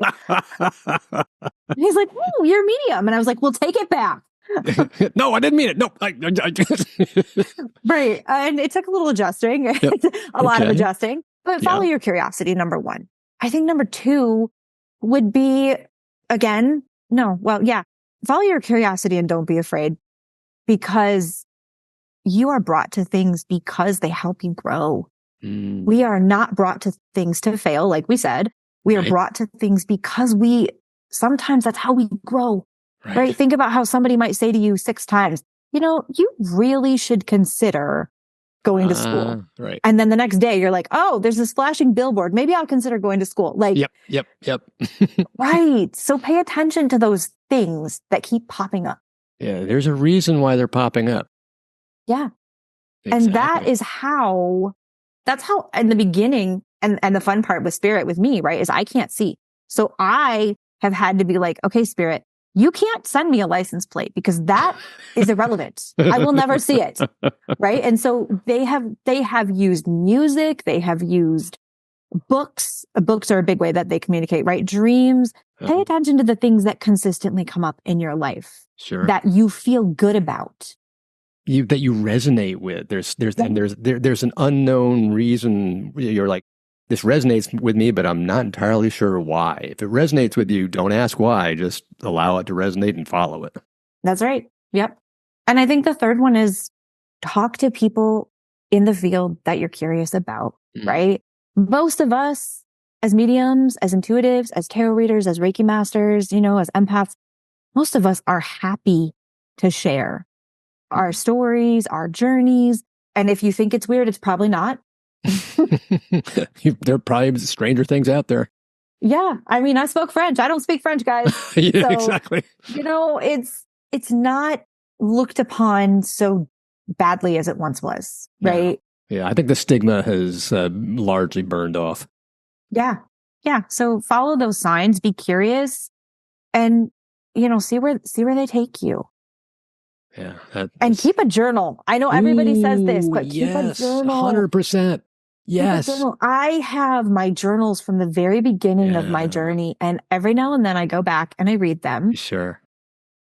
He's like, oh, you're a medium. And I was like, well, take it back.
No, I didn't mean it. No, I
Right. And it took a little adjusting, a lot of adjusting, but follow your curiosity, number one. I think number two would be, follow your curiosity and don't be afraid, because you are brought to things because they help you grow. We are not brought to things to fail, like we said. We are brought to things because sometimes that's how we grow, right? Think about how somebody might say to you 6 times, you really should consider going to school.
Right.
And then the next day you're like, oh, there's this flashing billboard. Maybe I'll consider going to school. Like,
Yep.
Right. So pay attention to those things that keep popping up.
Yeah. There's a reason why they're popping up.
Yeah.
Exactly.
And that's how in the beginning, and the fun part with Spirit with me, right, is I can't see. So I have had to be like, okay, Spirit, you can't send me a license plate because that is irrelevant. I will never see it. Right. And so they have used music. They have used books. Books are a big way that they communicate, right? Dreams. Pay attention to the things that consistently come up in your life.
Sure.
That you feel good about.
That you resonate with. There's an unknown reason. You're like, this resonates with me, but I'm not entirely sure why. If it resonates with you, don't ask why. Just allow it to resonate and follow it.
That's right. Yep. And I think the third one is talk to people in the field that you're curious about, right? Most of us as mediums, as intuitives, as tarot readers, as Reiki masters, as empaths, most of us are happy to share our stories, our journeys. And if you think it's weird, it's probably not.
There are probably stranger things out there.
Yeah. I mean, I spoke French. I don't speak French, guys.
Yeah, exactly.
It's not looked upon so badly as it once was, right?
Yeah. I think the stigma has largely burned off.
Yeah. Yeah. So follow those signs, be curious, and, see where they take you.
Yeah.
And keep a journal. I know everybody says this, but keep a journal.
100%. Yes.
I have my journals from the very beginning of my journey. And every now and then I go back and I read them.
Sure.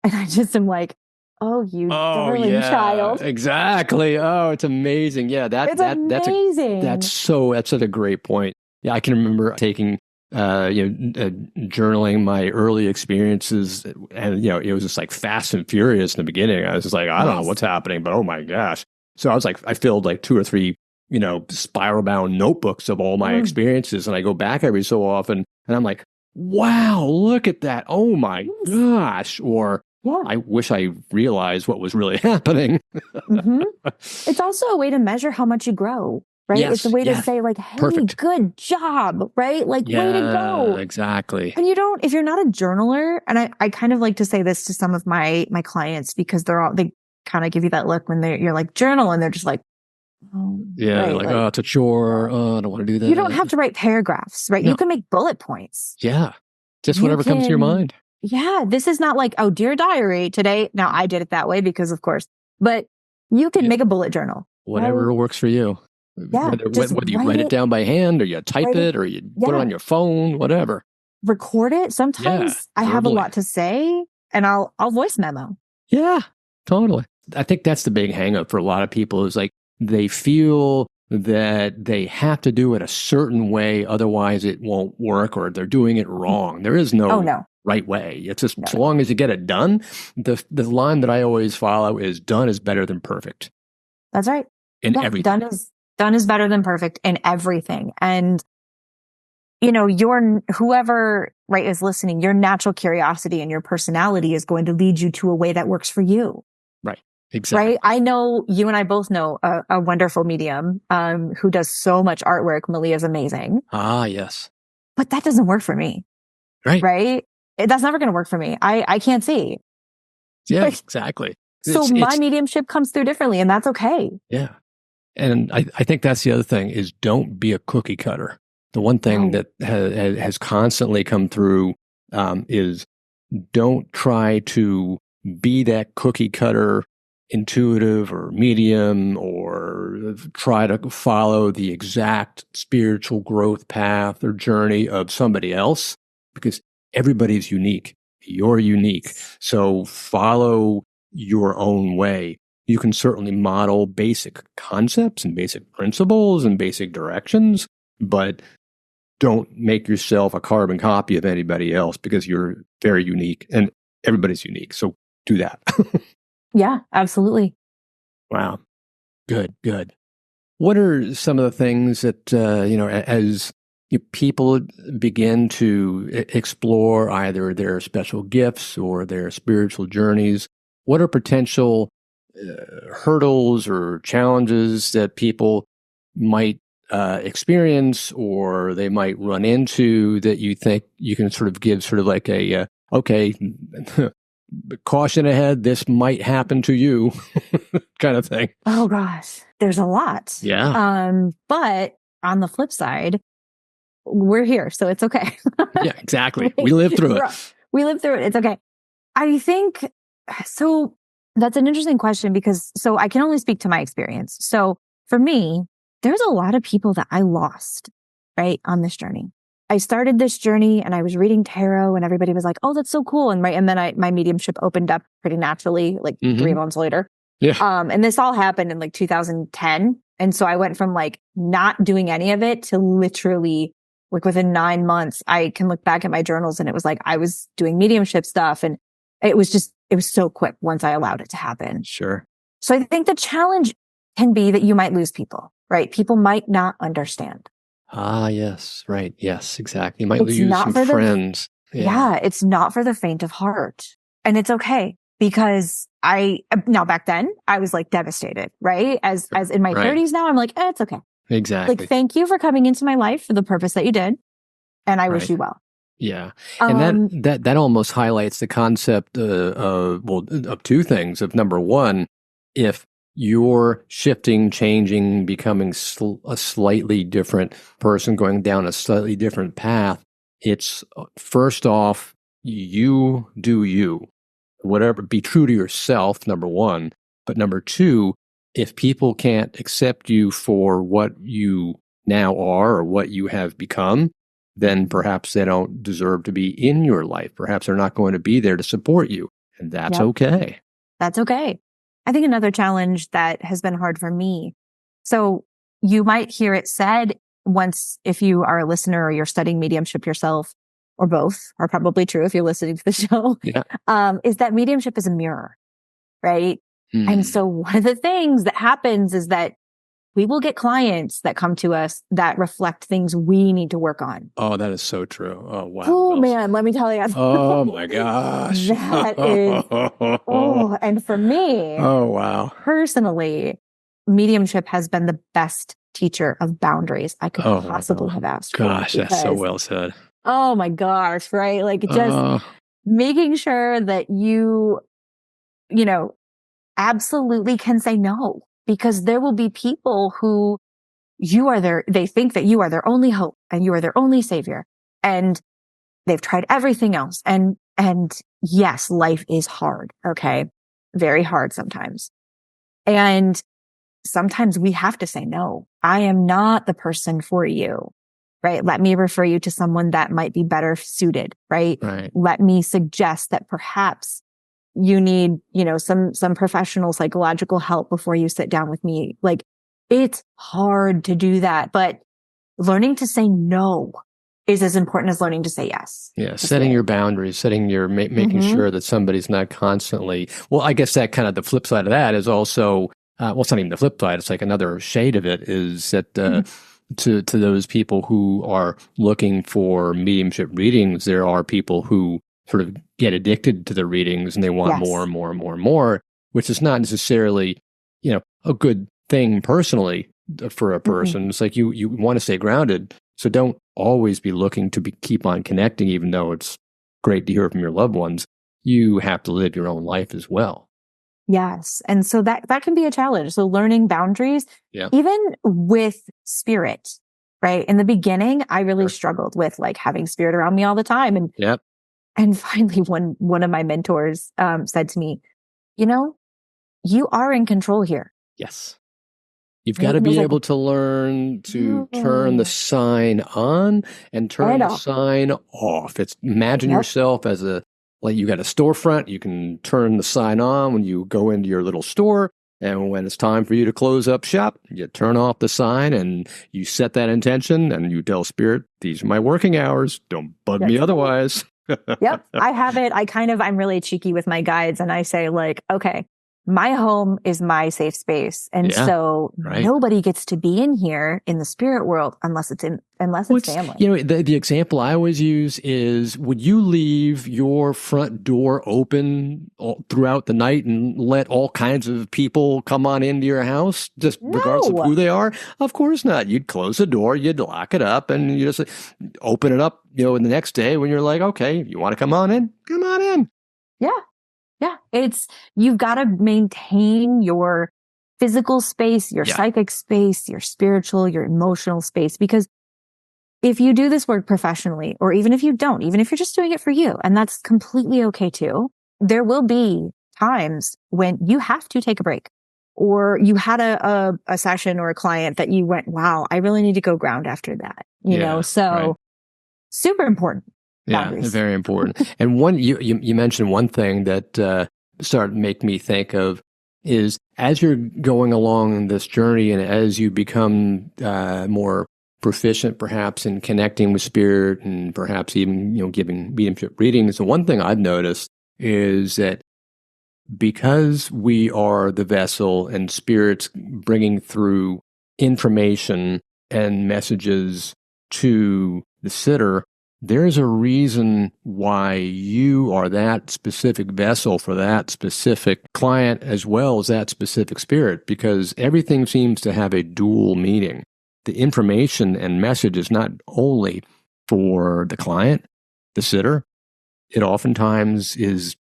And I just am like, Oh, you
Oh
darling
yeah,
child.
exactly. Oh, it's amazing. Yeah,
It's amazing.
that's such a great point. Yeah, I can remember taking journaling my early experiences, and it was just like fast and furious in the beginning. I was just like, I don't know
Yes.
what's happening, but oh my gosh. So I filled like 2 or 3 spiral bound notebooks of all my experiences, and I go back every so often, and I'm like, wow, look at that. Oh my gosh. Or
Yeah.
I wish I realized what was really happening.
It's also a way to measure how much you grow, right?
Yes,
It's a way to
yes.
say like, hey,
Perfect.
good job, right? Like, way to go.
Exactly.
And if you're not a journaler, and I kind of like to say this to some of my clients, because they kind of give you that look when you're like, journal, and they're just like, oh,
yeah,
right,
like, oh, it's a chore. Oh, I don't want to do that.
You don't have to write paragraphs, right?
No.
You can make bullet points.
Yeah. Just whatever comes to your mind.
Yeah. This is not like, oh, dear diary today. Now I did it that way because of course, but you can make a bullet journal.
Whatever works for you.
Yeah.
Whether you write it down by hand or you type it or you put it on your phone, whatever.
Record it. Sometimes I have a lot to say and I'll voice memo.
Yeah, totally. I think that's the big hang up for a lot of people is like they feel that they have to do it a certain way, otherwise it won't work, or they're doing it wrong. There is no right way. It's just as long as you get it done. The line that I always follow is done is better than perfect.
That's right.
In everything.
Done is better than perfect in everything. And whoever is listening, your natural curiosity and your personality is going to lead you to a way that works for you.
Right. Exactly.
Right. I know you and I both know a wonderful medium who does so much artwork. Malia's amazing.
Ah, yes.
But that doesn't work for me.
Right.
Right. That's never going to work for me. I can't see.
Yeah, exactly.
So my mediumship comes through differently, and that's okay.
Yeah. And I think that's the other thing is don't be a cookie cutter. The one thing that has constantly come through is don't try to be that cookie cutter intuitive or medium, or try to follow the exact spiritual growth path or journey of somebody else, because everybody's unique. You're unique. So follow your own way. You can certainly model basic concepts and basic principles and basic directions, but don't make yourself a carbon copy of anybody else, because you're very unique and everybody's unique. So do that.
Yeah, absolutely.
Wow. Good. What are some of the things that, as people begin to explore either their special gifts or their spiritual journeys, what are potential hurdles or challenges that people might experience or they might run into that you think you can sort of give sort of like a, okay, caution ahead, this might happen to you kind of thing?
Oh gosh, there's a lot.
Yeah.
But on the flip side, we're here, so it's okay.
Yeah, exactly. We lived through it.
We lived through it. It's okay. I think so. That's an interesting question because I can only speak to my experience. So for me, there's a lot of people that I lost, right, on this journey. I started this journey and I was reading tarot and everybody was like, oh, that's so cool. And then my mediumship opened up pretty naturally, like 3 months later.
Yeah.
And this all happened in like 2010. And so I went from like not doing any of it to literally like within 9 months, I can look back at my journals and it was like, I was doing mediumship stuff. And it was so quick once I allowed it to happen.
Sure.
So I think the challenge can be that you might lose people, right? People might not understand.
Ah, yes. Right. Yes, exactly. You might lose some friends.
Yeah, it's not for the faint of heart. And it's okay because back then I was like devastated, right? As in my 30s now, I'm like, it's okay.
Exactly.
Like, thank you for coming into my life for the purpose that you did. And I wish you well.
Yeah. And that almost highlights the concept of two things. Of number one, if you're shifting, changing, becoming a slightly different person, going down a slightly different path, it's first off, you do you. Whatever, be true to yourself, number one. But number two, if people can't accept you for what you now are or what you have become, then perhaps they don't deserve to be in your life. Perhaps they're not going to be there to support you. And that's okay.
That's okay. I think another challenge that has been hard for me. So you might hear it said once, if you are a listener or you're studying mediumship yourself, or both are probably true if you're listening to the show, is that mediumship is a mirror, right? And so one of the things that happens is that we will get clients that come to us that reflect things we need to work on.
Oh, that is so true. Oh, wow.
Oh, man, let me tell you.
Oh, my gosh.
That is, and for me,
oh, wow.
Personally, mediumship has been the best teacher of boundaries I could possibly have asked for.
Gosh, that's so well said.
Oh my gosh, right? Like just making sure that you absolutely can say no, because there will be people who they think that you are their only hope and you are their only savior. And they've tried everything else. And yes, life is hard. Okay. Very hard sometimes. And sometimes we have to say, no, I am not the person for you, right? Let me refer you to someone that might be better suited, right? Let me suggest that perhaps you need, some professional psychological help before you sit down with me. Like, it's hard to do that, but learning to say no is as important as learning to say yes.
Yeah. Setting your boundaries, making sure that somebody's not constantly, well, I guess that kind of the flip side of that is also, it's not even the flip side. It's like another shade of it is that, to those people who are looking for mediumship readings, there are people who sort of get addicted to the readings and they want more and more and more and more, which is not necessarily, a good thing personally for a person. It's like you want to stay grounded. So don't always be looking to keep on connecting, even though it's great to hear from your loved ones. You have to live your own life as well.
Yes. And so that can be a challenge. So learning boundaries, even with spirit, right? In the beginning, I really struggled with like having spirit around me all the time. And finally, one of my mentors said to me, you are in control here.
Yes. You've got to be able to learn to turn the sign on and turn the sign off. Imagine yourself as you got a storefront. You can turn the sign on when you go into your little store. And when it's time for you to close up shop, you turn off the sign and you set that intention and you tell spirit, these are my working hours. Don't bug me otherwise.
Yep. I have it. I'm really cheeky with my guides and I say like, okay, my home is my safe space. And so nobody gets to be in here in the spirit world unless it's family.
The example I always use is, would you leave your front door open throughout the night and let all kinds of people come on into your house, just regardless of who they are? Of course not. You'd close the door, you'd lock it up, and you just open it up, in the next day when you're like, okay, you want to come on in? Come on in.
Yeah. Yeah. You've got to maintain your physical space, your psychic space, your spiritual, your emotional space, because if you do this work professionally, or even if you don't, even if you're just doing it for you, and that's completely okay too, there will be times when you have to take a break, or you had a session or a client that you went, wow, I really need to go ground after that, super important. Boundaries.
Yeah, very important. And you mentioned one thing that started to make me think of is, as you're going along this journey and as you become more proficient perhaps in connecting with spirit and perhaps even giving mediumship readings, the one thing I've noticed is that because we are the vessel and spirit's bringing through information and messages to the sitter, there's a reason why you are that specific vessel for that specific client as well as that specific spirit, because everything seems to have a dual meaning. The information and message is not only for the client, the sitter, it oftentimes is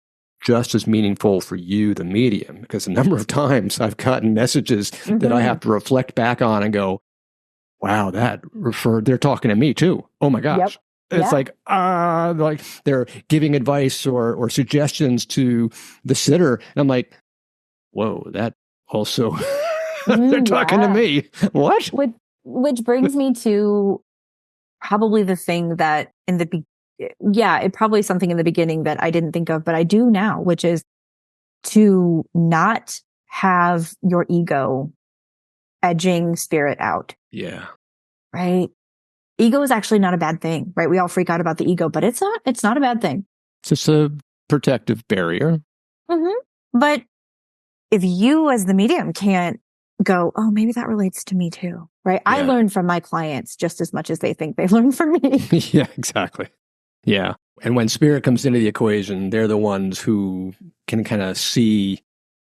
just as meaningful for you, the medium, because a number of times I've gotten messages that I have to reflect back on and go, wow, they're talking to me too. Oh my gosh. Yep. It's like they're giving advice or suggestions to the sitter. And I'm like, whoa, that also, they're talking to me. What?
Which brings me to probably the thing that it probably something in the beginning that I didn't think of, but I do now, which is to not have your ego edging spirit out.
Yeah.
Right? Ego is actually not a bad thing, right? We all freak out about the ego, but it's not a bad thing.
It's just a protective barrier.
Mm-hmm. But if you as the medium can't go, oh, maybe that relates to me too, right? Yeah. I learn from my clients just as much as they think they learn from me.
Yeah, exactly. Yeah. And when spirit comes into the equation, they're the ones who can kind of see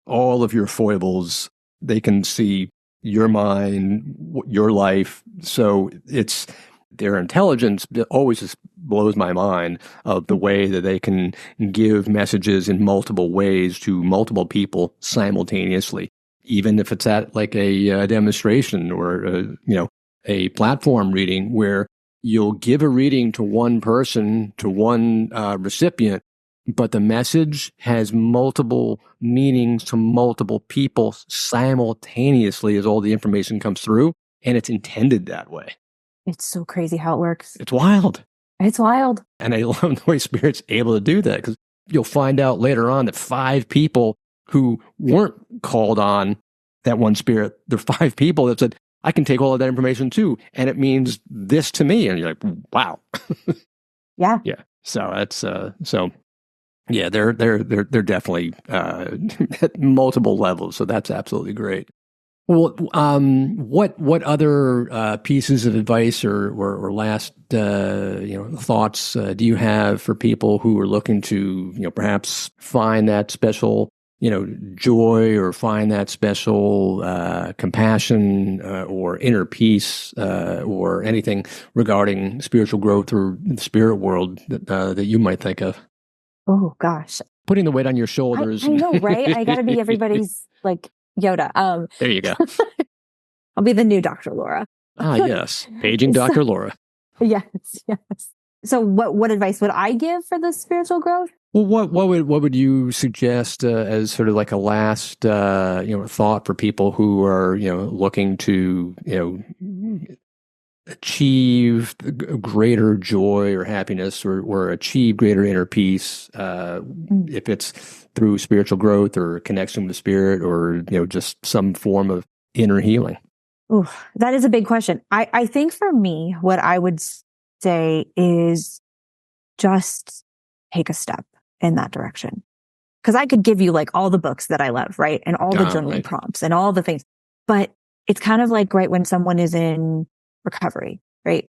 all of your foibles. They can see your mind, your life. So it's their intelligence always just blows my mind of the way that they can give messages in multiple ways to multiple people simultaneously, even if it's at like a demonstration or a platform reading where you'll give a reading to one person, to one recipient, but the message has multiple meanings to multiple people simultaneously as all the information comes through, and it's intended that way.
It's so crazy how it works.
It's wild.
It's wild.
And I love the way Spirit's able to do that, because you'll find out later on that 5 people who weren't called on that one Spirit, there are 5 people that said, I can take all of that information too, and it means this to me. And you're like, wow.
Yeah.
Yeah. So that's yeah, they're definitely at multiple levels. So that's absolutely great. Well, what other pieces of advice or last thoughts do you have for people who are looking to perhaps find that special joy, or find that special compassion or inner peace, or anything regarding spiritual growth or the spirit world that you might think of?
Oh gosh,
putting the weight on your shoulders.
I know, right? I got to be everybody's like Yoda.
There you go.
I'll be the new Dr. Laura.
Yes, paging Dr. Laura.
Yes. So, what advice would I give for the spiritual growth?
Well, what would you suggest as sort of like a last thought for people who are looking to achieve greater joy or happiness, or achieve greater inner peace, if it's through spiritual growth or connection with the spirit, or just some form of inner healing?
Ooh, that is a big question. I think for me, what I would say is just take a step in that direction. Because I could give you like all the books that I love, right? And all the journaling prompts and all the things. But it's kind of like, right, when someone is in recovery, right?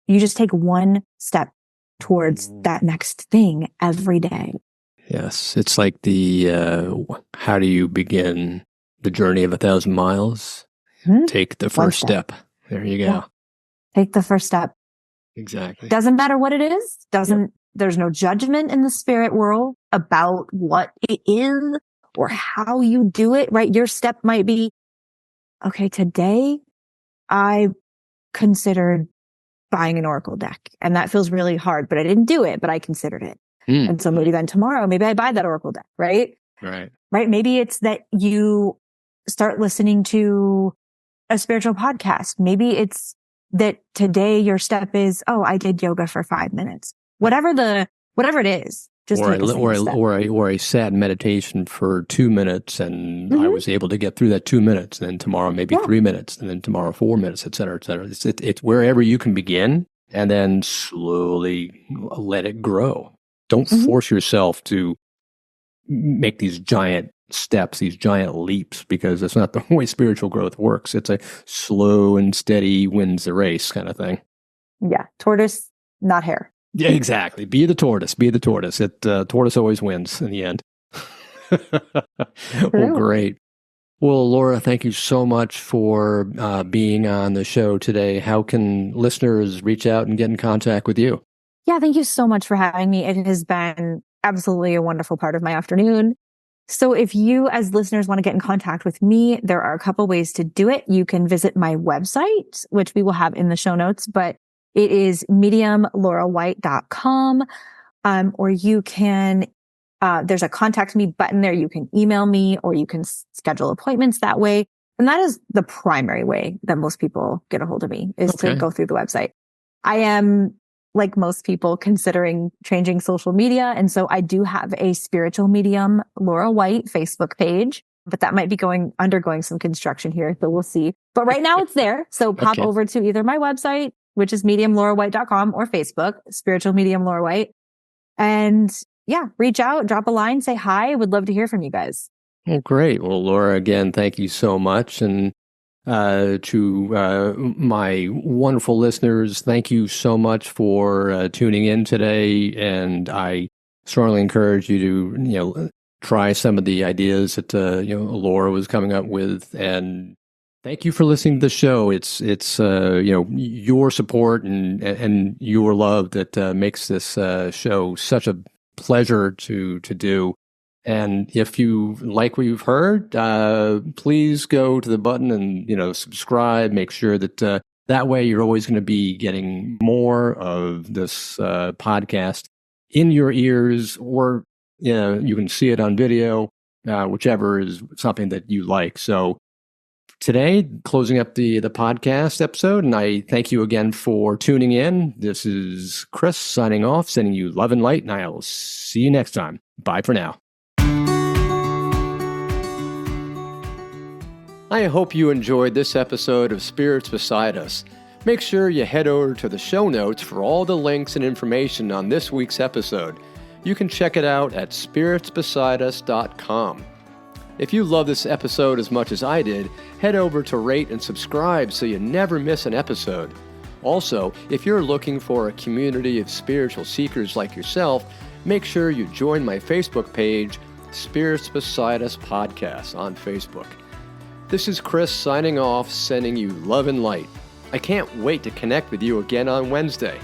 You just take one step towards that next thing every day.
Yes. It's like the, how do you begin the journey of 1,000 miles? Mm-hmm. Take the first step. There you go. Yeah.
Take the first step.
Exactly.
Doesn't matter what it is. There's no judgment in the spirit world about what it is or how you do it, right? Your step might be, okay, today I considered buying an oracle deck, and that feels really hard, but I didn't do it, but I considered it. And so maybe then tomorrow, maybe I buy that oracle deck, right?
Right.
Maybe it's that you start listening to a spiritual podcast. Maybe it's that today your step is, oh, I did yoga for 5 minutes. Whatever it is, just take a step.
Or I sat in meditation for 2 minutes, and I was able to get through that 2 minutes. And then tomorrow maybe 3 minutes, and then tomorrow 4 minutes, et cetera, et cetera. It's wherever you can begin, and then slowly let it grow. Don't force yourself to make these giant steps, these giant leaps, because that's not the way spiritual growth works. It's a slow and steady wins the race kind of thing.
Yeah. Tortoise, not hare.
Yeah, exactly. Be the tortoise. Tortoise always wins in the end. Well, great. Well, Laura, thank you so much for being on the show today. How can listeners reach out and get in contact with you?
Yeah, thank you so much for having me. It has been absolutely a wonderful part of my afternoon. So if you as listeners want to get in contact with me, there are a couple ways to do it. You can visit my website, which we will have in the show notes, but it is mediumlaurawhite.com. Or you can, there's a contact me button there. You can email me, or you can schedule appointments that way. And that is the primary way that most people get a hold of me, is to go through the website. I am like most people, considering changing social media. And so I do have a spiritual medium, Laura White Facebook page, but that might be undergoing some construction here. So we'll see. But right now it's there. So pop over to either my website, which is mediumlaurawhite.com, or Facebook, spiritual medium Laura White. And yeah, reach out, drop a line, say hi. Would love to hear from you guys.
Well, great. Well, Laura, again, thank you so much. And to my wonderful listeners, thank you so much for tuning in today. And I strongly encourage you to, try some of the ideas that, Laura was coming up with. And thank you for listening to the show. It's your support and your love that makes this show such a pleasure to do. And if you like what you've heard, please go to the button and, subscribe. Make sure that that way you're always going to be getting more of this podcast in your ears, or, you can see it on video, whichever is something that you like. So today, closing up the podcast episode, and I thank you again for tuning in. This is Chris signing off, sending you love and light, and I'll see you next time. Bye for now. I hope you enjoyed this episode of Spirits Beside Us. Make sure you head over to the show notes for all the links and information on this week's episode. You can check it out at spiritsbesideus.com. If you love this episode as much as I did, head over to rate and subscribe so you never miss an episode. Also, if you're looking for a community of spiritual seekers like yourself, make sure you join my Facebook page, Spirits Beside Us Podcast, on Facebook. This is Chris signing off, sending you love and light. I can't wait to connect with you again on Wednesday.